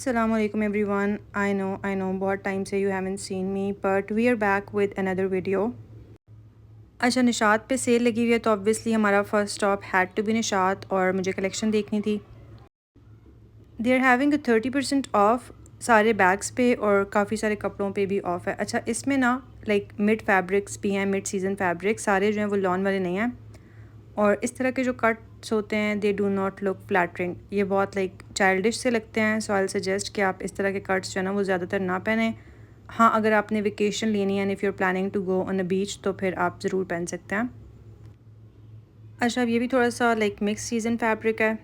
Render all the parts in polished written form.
Assalamualaikum everyone. I know बहुत time से you haven't seen me but we are back with another video. अच्छा निशात पे cell लगी हुई है तो ऑब्वियसली हमारा first stop had to be Nishat और मुझे कलेक्शन देखनी थी. They are having a 30% off सारे बैग्स पे और काफ़ी सारे कपड़ों पे भी ऑफ़ है. अच्छा इसमें ना लाइक मिड फैब्रिक्स भी हैं, मिड सीज़न फैब्रिक सारे जो हैं वो लॉन वाले नहीं हैं. और इस तरह के जो कट्स होते हैं they do not look flattering. ये बहुत लाइक चाइल्डिश से लगते हैं. सो आई सजेस्ट कि आप इस तरह के कट्स जो है ना वो ज़्यादातर ना पहने. हाँ अगर आपने वेकेशन लेनी है and if you are planning to go on a beach तो फिर आप ज़रूर पहन सकते हैं. अच्छा अब ये भी थोड़ा सा लाइक मिक्स सीज़न फैब्रिक है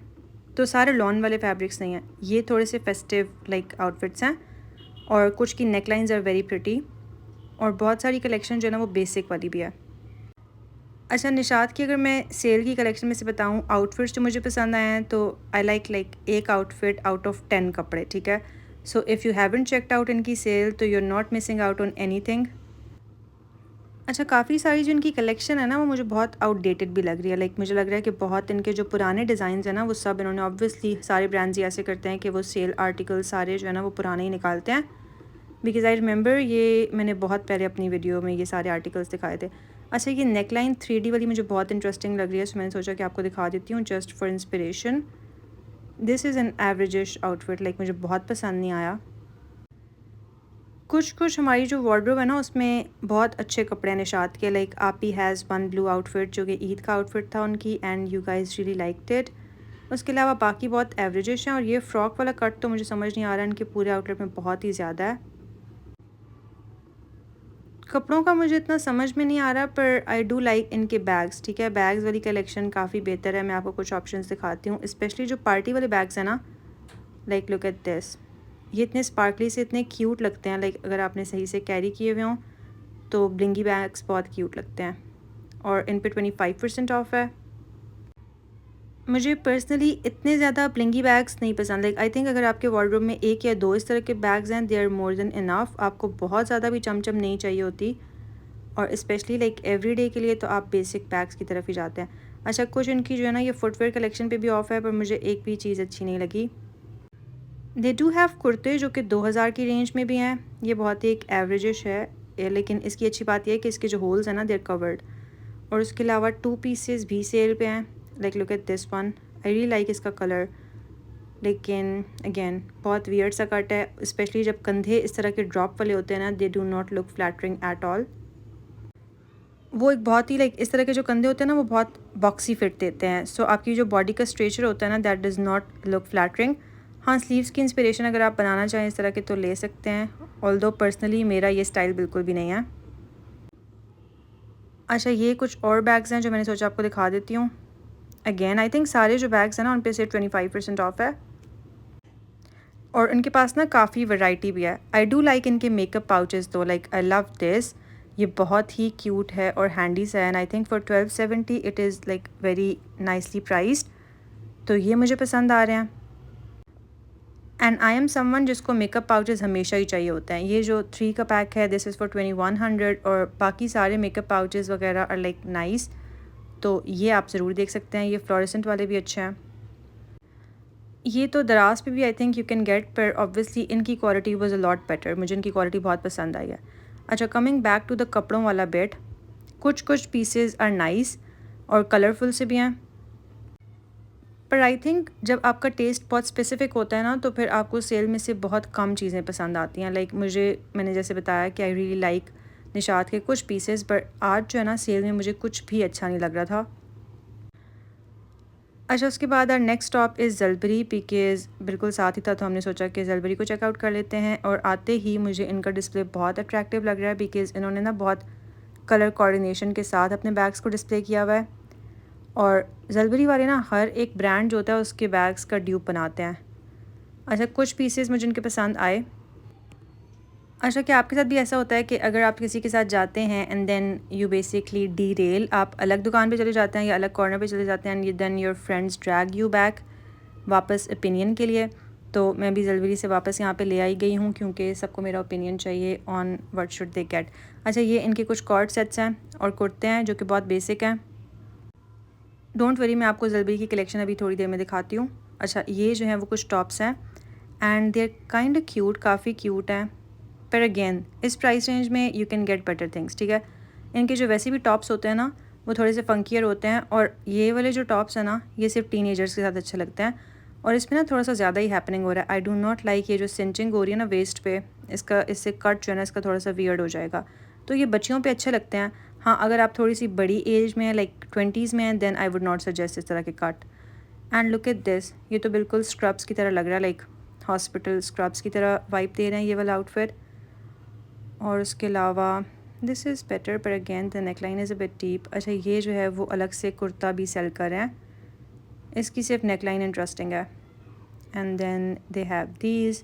तो सारे लॉन वाले फैब्रिक्स नहीं हैं. ये थोड़े से फेस्टिव लाइक आउटफिट्स हैं और कुछ की neck lines are very pretty और बहुत सारी कलेक्शन जो है ना वो बेसिक वाली भी है. अच्छा निशात की अगर मैं सेल की कलेक्शन में से बताऊं आउटफिट्स जो मुझे पसंद आए हैं तो आई लाइक एक आउटफिट आउट ऑफ 10 कपड़े. ठीक है. So if you haven't checked out इनकी सेल तो you are not missing out on anything. अच्छा काफ़ी सारी जो इनकी कलेक्शन है ना वो मुझे बहुत आउटडेटेड भी लग रही है. लाइक मुझे लग रहा है कि बहुत इनके जो पुराने डिज़ाइन हैं ना वो सब इन्होंने ऑब्वियसली सारे ब्रांड्स ही ऐसे करते हैं कि वो सेल आर्टिकल सारे जो है ना वो पुराने ही निकालते हैं. बिकॉज़ आई रिमेंबर ये मैंने बहुत पहले अपनी वीडियो में ये सारे आर्टिकल्स दिखाए थे. अच्छा ये नेकलाइन 3D वाली मुझे बहुत इंटरेस्टिंग लग रही है. सो मैंने सोचा कि आपको दिखा देती हूँ just for inspiration. This is an averageish outfit. Like मुझे बहुत पसंद नहीं आया. कुछ हमारी जो वार्डरोब है ना उसमें बहुत अच्छे कपड़े हैं निशात के. लाइक आपी हैज़ वन ब्लू आउटफिट जो कि ईद का आउटफिट था उनकी and you guys really liked it. उसके अलावा बाकी बहुत एवरेजिश हैं और ये फ्रॉक वाला कट तो मुझे समझ नहीं आ रहा है. इनके पूरे आउटलेट में बहुत ही ज़्यादा है. कपड़ों का मुझे इतना समझ में नहीं आ रहा पर आई डू लाइक इनके बैग्स. ठीक है बैग्स वाली कलेक्शन काफ़ी बेहतर है. मैं आपको कुछ ऑप्शंस दिखाती हूँ स्पेशली जो पार्टी वाले बैग्स हैं ना. Like look at this. ये इतने स्पार्कली से इतने क्यूट लगते हैं. लाइक अगर आपने सही से कैरी किए हुए हों तो ब्लिंगी बैग्स बहुत क्यूट लगते हैं. और इन पे 25% ऑफ है. मुझे पर्सनली इतने ज़्यादा ब्लिंगी बैग्स नहीं पसंद. लाइक आई थिंक अगर आपके वार्डरोब में एक या दो इस तरह के बैग्स हैं they are more than enough. आपको बहुत ज़्यादा भी चमचम नहीं चाहिए होती और स्पेशली लाइक एवरी डे के लिए तो आप बेसिक बैग्स की तरफ ही जाते हैं. अच्छा कुछ इनकी जो है ना ये फुटवेयर कलेक्शन पे भी ऑफ़ है पर मुझे एक भी चीज़ अच्छी नहीं लगी. दे डू हैव कुर्ते जो कि 2000 की रेंज में भी हैं. ये बहुत ही एक एवरेजिश है लेकिन इसकी अच्छी बात यह है कि इसके जो होल्स हैं ना देर कवर्ड. और उसके अलावा 2 पीसेस भी सेल पे हैं. Like look at this one. I really like इसका कलर. लेकिन अगेन बहुत वियर्ड सा कट है स्पेशली जब कंधे इस तरह के ड्रॉप वाले होते हैं ना they do not look flattering at all. वो एक बहुत ही लाइक इस तरह के जो कंधे होते हैं ना वो बहुत बॉक्सी फिट देते हैं. सो आपकी जो बॉडी का स्ट्रेचर होता है ना that does not look flattering. हाँ स्लीव्स की इंस्पिरेशन अगर आप बनाना चाहें इस तरह के तो ले सकते हैं. ऑल्दो पर्सनली मेरा ये स्टाइल बिल्कुल भी नहीं है. अच्छा ये कुछ और बैग्स हैं जो मैंने सोचा आपको दिखा देती हूँ. अगेन आई थिंक सारे जो बैग्स हैं ना उन पे से 25% ऑफ है और इनके पास ना काफ़ी वैरायटी भी है. आई डू लाइक इनके मेकअप पाउचेस दो. Like I love this. ये बहुत ही क्यूट है और हैंडी सा है and I think for 1270 it is like very nicely priced. तो ये मुझे पसंद आ रहे हैं. एंड आई एम समवन जिसको मेकअप पाउचेस हमेशा ही चाहिए होते हैं. ये जो 3 का पैक है दिस इज़ फॉर 2100 और बाकी सारे मेकअप पाउचेस वगैरह आर लाइक नाइस. तो ये आप ज़रूर देख सकते हैं. ये फ्लोरेसेंट वाले भी अच्छे हैं. ये तो दराज पे भी I think you can gate पर ऑब्वियसली इनकी quality was a lot better. मुझे इनकी क्वालिटी बहुत पसंद आई है. अच्छा कमिंग बैक टू द कपड़ों वाला बेट. कुछ पीसेस आर नाइस और कलरफुल से भी हैं पर आई थिंक जब आपका टेस्ट बहुत स्पेसिफिक होता है ना तो फिर आपको सेल में से बहुत कम चीज़ें पसंद आती हैं. लाइक मैंने जैसे बताया कि आई रियली लाइक निशात के कुछ पीसेस पर आज जो है ना सेल में मुझे कुछ भी अच्छा नहीं लग रहा था. अच्छा उसके बाद आर नेक्स्ट स्टॉप इज़ जलबरी बिकॉज़ बिल्कुल साथ ही था तो हमने सोचा कि जलबरी को चेकआउट कर लेते हैं. और आते ही मुझे इनका डिस्प्ले बहुत अट्रैक्टिव लग रहा है बिकॉज़ इन्होंने ना बहुत कलर कोऑर्डिनेशन के साथ अपने बैग्स को डिस्प्ले किया हुआ है. और जलबरी वाले ना हर एक ब्रांड जो होता है उसके बैग्स का ड्यूप बनाते हैं. अच्छा कुछ पीसेस मुझे इनके पसंद आए. अच्छा क्या आपके साथ भी ऐसा होता है कि अगर आप किसी के साथ जाते हैं and then you basically derail. आप अलग दुकान पे चले जाते हैं या अलग कॉर्नर पे चले जाते हैं and then your friends drag you back वापस ओपिनियन के लिए. तो मैं भी जलबरी से वापस यहाँ पे ले आई गई हूँ क्योंकि सबको मेरा ओपिनियन चाहिए on what should they get. अच्छा ये इनके कुछ कॉर्ड सेट्स हैं और कुर्ते हैं जो कि बहुत बेसिक हैं. डोंट वरी मैं आपको जलबरी की कलेक्शन अभी थोड़ी देर में दिखाती हूँ. अच्छा ये जो है वो कुछ टॉप्स हैं and they are kind of cute, काफ़ी क्यूट हैं। पर अगेन इस प्राइस रेंज में you can get better things, ठीक है। इनके जो वैसे भी टॉप्स होते हैं ना वो थोड़े से फंकियर होते हैं, और ये वाले जो टॉप्स हैं ना ये सिर्फ टीनेजर्स के साथ अच्छे लगते हैं, और इसमें ना थोड़ा सा ज़्यादा ही हैपनिंग हो रहा है। आई डू नॉट लाइक ये जो सिंचिंग हो रही है ना वेस्ट पे, इससे कट जो है ना इसका थोड़ा सा वियर्ड हो जाएगा। तो ये बच्चियों पे अच्छे लगते हैं। हाँ, अगर आप थोड़ी सी बड़ी एज में लाइक 20s में हैं then I would not suggest इस तरह के cut. And look at this, ये तो बिल्कुल स्क्रब्स की तरह लग रहा है, लाइक हॉस्पिटल स्क्रब्स की तरह वाइब दे रहे हैं ये वाला आउटफिट। और उसके अलावा दिस इज़ बेटर, पर again the neckline is a bit deep. अच्छा, ये जो है वो अलग से कुर्ता भी सेल कर रहे हैं, इसकी सिर्फ नेकलाइन इंटरेस्टिंग है। And then they have these,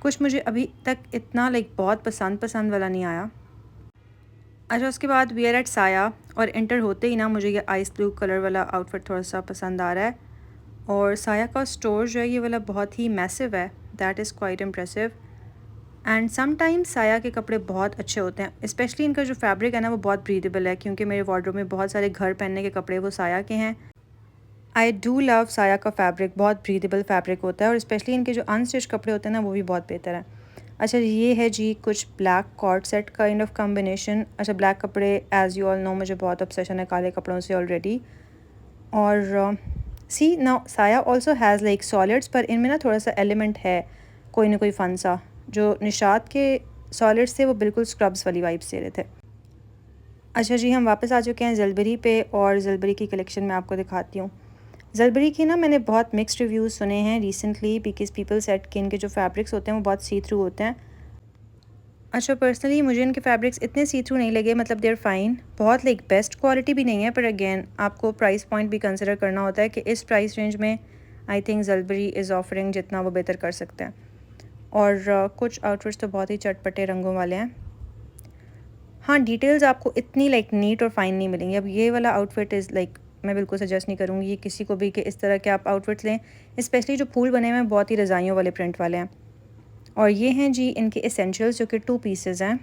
कुछ मुझे अभी तक इतना लाइक बहुत पसंद वाला नहीं आया। अच्छा, उसके बाद वी आर एट साया, और एंटर होते ही ना मुझे ये आइस ब्लू कलर वाला आउटफिट थोड़ा सा पसंद आ रहा है। और साया का स्टोर जो है ये वाला बहुत ही मैसिव है, that is quite impressive. And sometimes साया के कपड़े बहुत अच्छे होते हैं, स्पेशली इनका जो फैब्रिक है ना वो बहुत ब्रीदेबल है, क्योंकि मेरे वार्डरोब में बहुत सारे घर पहनने के कपड़े वो साया के हैं। आई डू लव साया का फैब्रिक, बहुत ब्रीदेबल फैब्रिक होता है, और स्पेशली इनके जो अनस्टिच कपड़े होते हैं ना वो भी बहुत बेहतर हैं। अच्छा, ये है जी कुछ black cord set kind of combination. अच्छा, ब्लैक कपड़े एज़ यू ऑल नो मुझे बहुत ऑब्सेशन है काले कपड़ों से ऑलरेडी। और see now Saya also has like solids, पर इनमें ना थोड़ा सा एलिमेंट है कोई ना कोई फन सा। जो निशात के सॉलिड्स थे वो बिल्कुल स्क्रब्स वाली वाइब्स दे रहे थे। अच्छा जी, हम वापस आ चुके हैं ज़लबरी पे, और ज़लबरी की कलेक्शन मैं आपको दिखाती हूँ। ज़लबरी के ना मैंने बहुत मिक्स्ड रिव्यूज़ सुने हैं रिसेंटली, बिकॉज़ पीपल सेड कि इनके जो फैब्रिक्स होते हैं वो बहुत सी थ्रू होते हैं। अच्छा, पर्सनली मुझे इनके फैब्रिक्स इतने सी थ्रू नहीं लगे, मतलब दे आर फाइन, बहुत लाइक बेस्ट क्वालिटी भी नहीं है, पर अगेन आपको प्राइस पॉइंट भी कंसिडर करना होता है कि इस प्राइस रेंज में आई थिंक ज़लबरी इज़ ऑफरिंग जितना वो बेहतर कर सकते हैं। और कुछ आउटफिट्स तो बहुत ही चटपटे रंगों वाले हैं। हाँ, डिटेल्स आपको इतनी लाइक नीट और फाइन नहीं मिलेंगी। अब ये वाला आउटफिट इज़ लाइक मैं बिल्कुल सजेस्ट नहीं करूँगी ये किसी को भी कि इस तरह के आप आउटफिट्स लें, स्पेशली जो फूल बने हुए हैं बहुत ही रज़ाइयों वाले प्रिंट वाले हैं। और ये हैं जी इनके एसेंशियल्स जो कि 2 पीसेस हैं।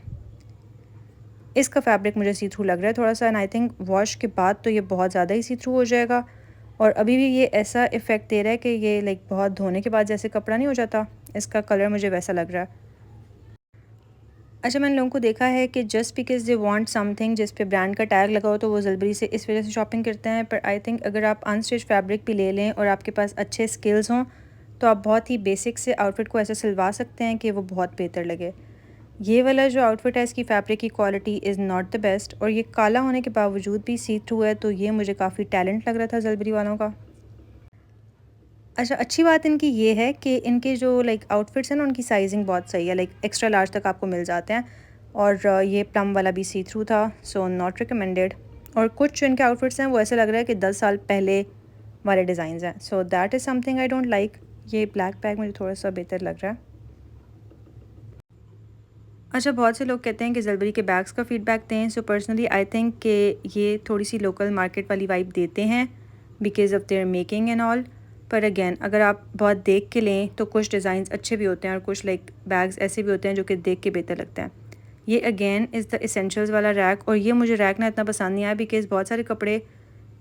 इसका फैब्रिक मुझे सी थ्रू लग रहा है थोड़ा सा, एंड आई थिंक वॉश के बाद तो ये बहुत ज़्यादा ही सी थ्रू हो जाएगा। और अभी भी ये ऐसा इफ़ेक्ट दे रहा है कि ये लाइक बहुत धोने के बाद जैसे कपड़ा नहीं हो जाता, इसका कलर मुझे वैसा लग रहा है। अच्छा, मैंने लोगों को देखा है कि just because they want something जिस पे ब्रांड का टैग लगा हो तो वो ज़लबरी से इस वजह से शॉपिंग करते हैं, पर आई थिंक अगर आप अनस्टिच फैब्रिक भी ले लें और आपके पास अच्छे स्किल्स हों तो आप बहुत ही बेसिक से आउटफिट को ऐसे सिलवा सकते हैं कि वो बहुत बेहतर लगे। ये वाला जो आउटफिट है इसकी फैब्रिक की quality is not the best, और ये काला होने के बावजूद भी सी थ्रू है, तो ये मुझे काफ़ी टैलेंट लग रहा था ज़लबरी वालों का। अच्छा, अच्छी बात इनकी ये है कि इनके जो लाइक आउटफिट्स हैं ना उनकी साइजिंग बहुत सही है, लाइक एक्स्ट्रा लार्ज तक आपको मिल जाते हैं। और ये प्लम वाला भी सी थ्रू था, सो नॉट रिकमेंडेड। और कुछ जो इनके आउटफिट्स हैं वो ऐसा लग रहा है कि 10 साल पहले वाले डिज़ाइन हैं, सो that is something I don't like. ये ब्लैक बैग मुझे थोड़ा सा बेहतर लग रहा है। अच्छा, बहुत से लोग कहते हैं कि ज़लबरी के बैग्स का फ़ीडबैक दें, सो पर्सनली आई थिंक कि ये थोड़ी सी लोकल मार्केट वाली वाइब देते हैं because of their making and all. पर अगेन अगर आप बहुत देख के लें तो कुछ डिज़ाइंस अच्छे भी होते हैं और कुछ लाइक बैग्स ऐसे भी होते हैं जो कि देख के बेहतर लगते हैं। ये अगेन इज़ द एसेंशियल्स वाला रैक, और ये मुझे रैक ना इतना पसंद नहीं आया बिकॉज़ बहुत सारे कपड़े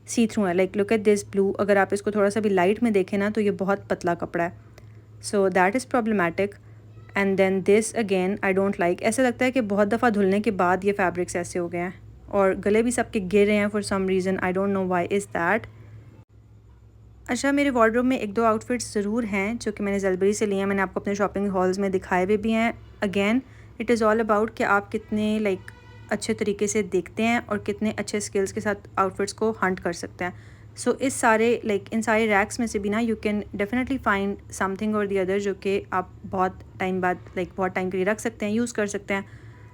सी थ्रू हैं। Like look at this blue, अगर आप इसको थोड़ा सा भी लाइट में देखें ना तो ये बहुत पतला कपड़ा है, so that is problematic. And then this again I don't like, ऐसा लगता है कि बहुत दफ़ा धुलने के बाद ये फैब्रिक्स ऐसे हो गए हैं, और गले भी सबके गिर रहे हैं for some reason, I don't know why is that. अच्छा, मेरे वार्डरोब में एक दो आउटफिट्स ज़रूर हैं जो कि मैंने ज़लबरी से लिए हैं, मैंने आपको अपने शॉपिंग हॉल्स में दिखाए हुए भी हैं। Again it is all about कि आप कितने लाइक अच्छे तरीके से देखते हैं और कितने अच्छे स्किल्स के साथ आउटफिट्स को हंट कर सकते हैं। सो इस सारे लाइक इन सारे रैक्स में से भी ना you can definitely find something और दी अदर जो कि आप बहुत टाइम बाद लाइक बहुत टाइम के लिए रख सकते हैं, यूज़ कर सकते हैं।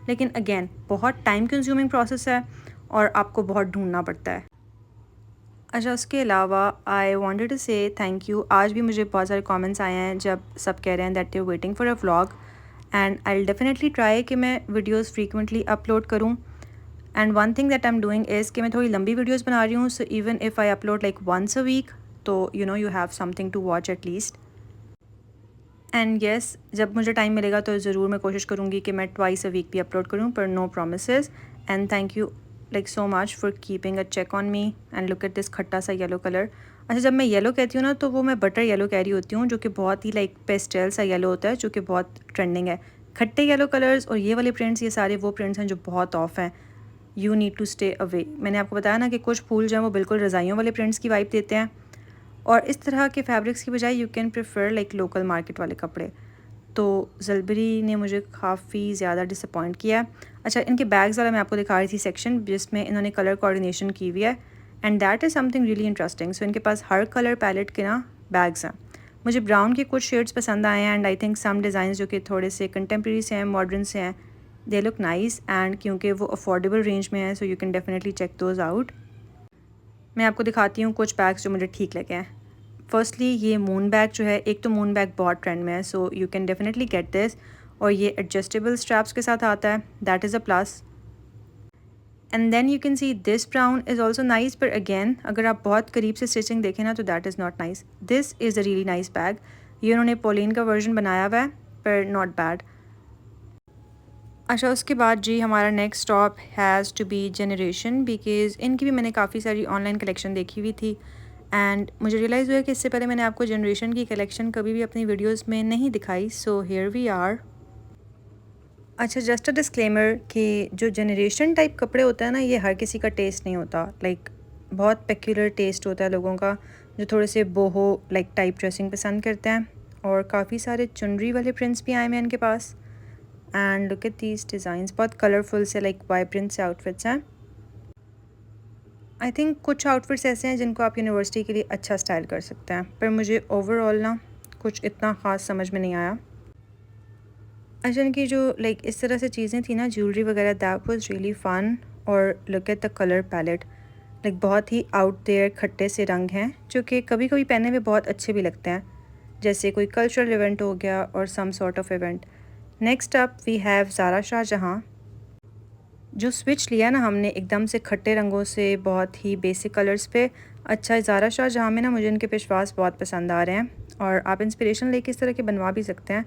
लेकिन अगेन बहुत टाइम कंज्यूमिंग प्रोसेस है और आपको बहुत ढूंढना पड़ता है। अच्छा, उसके अलावा आई वांटेड टू से थैंक यू। आज भी मुझे बहुत सारे कमेंट्स आए हैं जब सब कह रहे हैं that they are waiting for a vlog, and I will definitely try कि मैं वीडियोस फ्रीक्वेंटली अपलोड करूं। And one thing that I am doing is कि मैं थोड़ी लंबी वीडियोस बना रही हूँ, so even if I upload like once a week तो you know you have something to watch at least. And yes, जब मुझे टाइम मिलेगा तो ज़रूर मैं कोशिश करूँगी कि मैं ट्वाइस अ वीक भी अपलोड करूँ, पर no promises. And thank you like so much for keeping a check on me, and look at this खट्टा सा येलो कलर। अच्छा, जब मैं येलो कहती हूँ ना तो वो मैं बटर येलो कह रही होती हूँ, जो कि बहुत ही लाइक पेस्टल सा येलो होता है, जो कि बहुत ट्रेंडिंग है। खट्टे येलो कलर्स और ये वाले प्रिंट्स, ये सारे वो प्रिंट्स हैं जो बहुत ऑफ हैं। You need to stay away. मैंने आपको बताया ना कि कुछ फूल जो हैं वो बिल्कुल रज़ाइयों वाले प्रिंट्स की वाइब देते हैं, और इस तरह के फैब्रिक्स की बजाय you can prefer like local market वाले कपड़े। तो ज़लबरी ने मुझे काफ़ी ज़्यादा डिसअपॉइंट किया। अच्छा, इनके बैग्स वाला मैं आपको दिखा रही थी सेक्शन, जिसमें इन्होंने कलर कोऑर्डिनेशन की हुई है, and that is something really interesting. So इनके पास हर कलर पैलेट के ना बैग्स हैं। मुझे ब्राउन के कुछ शेड्स पसंद आए हैं, and I think some design जो कि थोड़े से कंटेम्प्रेरी से हैं, मॉडर्न से हैं, दे लुक नाइस, एंड क्योंकि वो अफोर्डेबल रेंज में है, so you can definitely check those out. मैं आपको दिखाती हूँ कुछ बैग्स जो मुझे ठीक लगे हैं। फर्स्टली ये मून बैग जो है, एक तो मून बैग बहुत ट्रेंड में है, so you can definitely get this, और ये एडजस्टेबल स्ट्रैप्स के साथ आता है, that is a plus. And then you can see this brown is also nice, पर अगेन अगर आप बहुत करीब से स्टिचिंग देखें ना तो that is not nice. This is a really nice bag. ये उन्होंने पोलिन का वर्जन बनाया हुआ है, पर नॉट बैड। अच्छा, उसके बाद जी हमारा next stop has to be Generation, because इनकी भी मैंने काफ़ी सारी ऑनलाइन कलेक्शन देखी हुई थी, एंड मुझे रियलाइज़ हुआ कि इससे पहले मैंने आपको जनरेशन की कलेक्शन कभी भी अपनी वीडियोस में नहीं दिखाई। So here we are. अच्छा, जस्ट अ डिस्क्लेमर कि जो जनरेशन टाइप कपड़े होते हैं ना, ये हर किसी का टेस्ट नहीं होता। लाइक बहुत पेक्यूलर टेस्ट होता है लोगों का, जो थोड़े से बोहो लाइक टाइप ड्रेसिंग पसंद करते हैं, और काफ़ी सारे चुनरी वाले प्रिंट्स भी आए हैं इनके पास। And look at these designs, बहुत कलरफुल से लाइक वाइब्रेंट से आउटफिट्स हैं। आई थिंक कुछ आउटफिट्स ऐसे हैं जिनको आप यूनिवर्सिटी के लिए अच्छा स्टाइल कर सकते हैं, पर मुझे ओवरऑल ना कुछ इतना ख़ास समझ में नहीं आया। अच्छा, इनकी जो लाइक इस तरह से चीज़ें थी ना, ज्वेलरी वगैरह, दैट वाज रियली फ़न। और look at the colour palette, like बहुत ही आउट देयर खट्टे से रंग हैं, जो कि कभी कभी पहने में बहुत अच्छे भी लगते हैं, जैसे कोई कल्चरल इवेंट हो गया और some sort of event. Next up we have Zara Shahjahan. जो स्विच लिया ना हमने एकदम से खट्टे रंगों से बहुत ही बेसिक कलर्स पे। अच्छा, ज़ारा शाहजहाँ में ना मुझे इनके पेशवास बहुत पसंद आ रहे हैं, और आप इंस्पिरेशन लेके इस तरह के बनवा भी सकते हैं।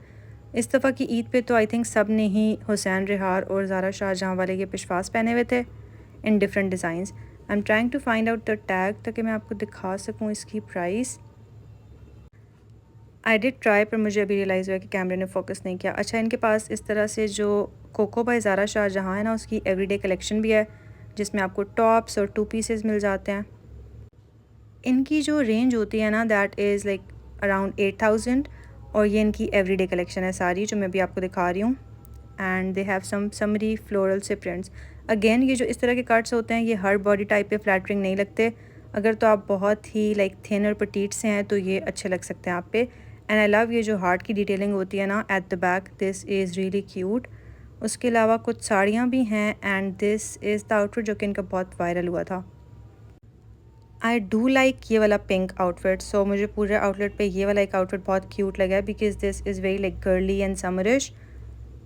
इस दफ़ा की ईद पे तो आई थिंक सब ने ही हुसैन रिहार और ज़ारा शाहजहाँ वाले के पेशवास पहने हुए थे in different designs. I am trying to find out the tag ताकि मैं आपको दिखा सकूँ इसकी प्राइस। आई डिड ट्राई, पर मुझे अभी रियलाइज़ हुआ कि कैमरे ने फोकस नहीं किया। अच्छा, इनके पास इस तरह से जो कोको बाय ज़ारा शाहजहाँ है ना, उसकी एवरीडे कलेक्शन भी है, जिसमें आपको टॉप्स और 2 पीसेस मिल जाते हैं। इनकी जो रेंज होती है ना, दैट इज़ लाइक अराउंड 8000, और ये इनकी एवरीडे कलेक्शन है सारी, जो मैं भी आपको दिखा रही हूँ। And they have some summery floral से प्रिंट्स। अगेन ये जो इस तरह के कट्स होते हैं, ये हर बॉडी टाइप पे फ्लैटरिंग नहीं लगते। अगर तो आप बहुत ही लाइक थिन और पटीट से हैं तो ये अच्छे लग सकते हैं आप पे। एंड आई लव ये जो हार्ट की डिटेलिंग होती है ना at the back, this is really cute. उसके अलावा कुछ साड़ियाँ भी हैं, and this is the outfit जो कि इनका बहुत वायरल हुआ था। आई डू लाइक ये वाला पिंक आउटफिट। सो मुझे पूरे आउटलेट पे ये वाला एक आउटफिट बहुत क्यूट लगा है, because this is very like girly and summerish.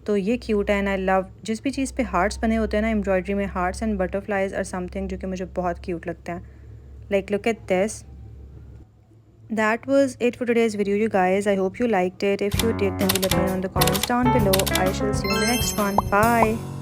तो ये क्यूट है, एंड आई लव जिस भी चीज़ पे हार्ट्स बने होते हैं ना, एम्ब्रॉयडरी में हार्ट्स एंड बटरफ्लाइज और समथिंग, जो कि मुझे बहुत क्यूट लगते हैं। Like look at this. That was it for today's video, you guys. I hope you liked it. If you did, then do let me know in the comments down below. I shall see you in the next one. Bye.